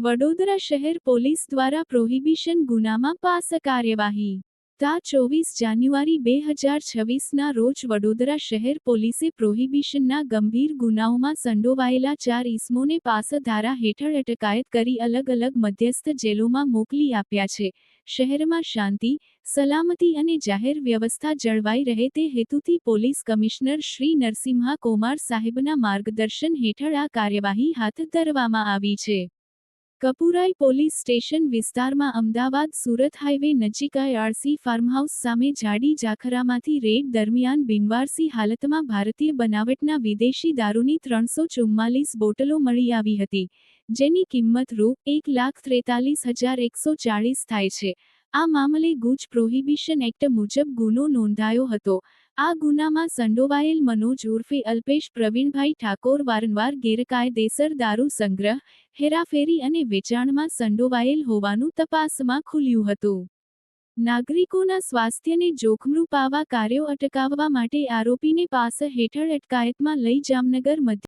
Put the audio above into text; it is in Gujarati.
વડોદરા શહેર પોલીસ દ્વારા પ્રોહિબિશન ગુનામાં પાસ કાર્યવાહી. તા 24 જાન્યુઆરી 2026ના રોજ વડોદરા શહેર પોલીસે પ્રોહિબિશનના ગંભીર ગુનાઓમાં સંડોવાયેલા 4 ઇસમોને પાસ ધારા હેઠળ અટકાયત કરી અલગ અલગ મધ્યસ્થ જેલોમાં મોકલી આપ્યા છે. શહેરમાં શાંતિ, સલામતી અને જાહેર વ્યવસ્થા જળવાઈ રહે તે હેતુથી પોલીસ કમિશનર શ્રી નરસિમ્હા કુમાર સાહેબના માર્ગદર્શન હેઠળ આ કાર્યવાહી હાથ ધરવામાં આવી છે. કપુરાઈ પોલીસ સ્ટેશન વિસ્તારમાં અમદાવાદ-સુરત હાઈવે નજીક આરસી ફાર્મહાઉસ સામે જાડી જાખરામાંથી રેડ દરમિયાન બિનવારસી હાલતમાં ભારતીય બનાવટના વિદેશી દારૂની 344 બોટલો મળી આવી હતી, જેની કિંમત રૂ. 1,43,140 થાય છે. આ મામલે ગુજ પ્રોહિબિશન એક્ટ મુજબ ગુનો નોંધાયો હતો. આ ગુનામાં સંડોવાયેલ મનોજ ઉર્ફે અલ્પેશ પ્રવીણભાઈ ઠાકોર વારંવાર ગેરકાયદેસર દારૂ સંગ્રહ, હેરાફેરી અને વેચાણમાં સંડોવાયેલ હોવાનું તપાસમાં ખુલ્યું હતું. નાગરિકોના સ્વાસ્થ્યને જોખમરૂપ આવા કાર્યો અટકાવવા માટે આરોપીને પાસ હેઠળ અટકાયતમાં લઈ જામનગર મધ્ય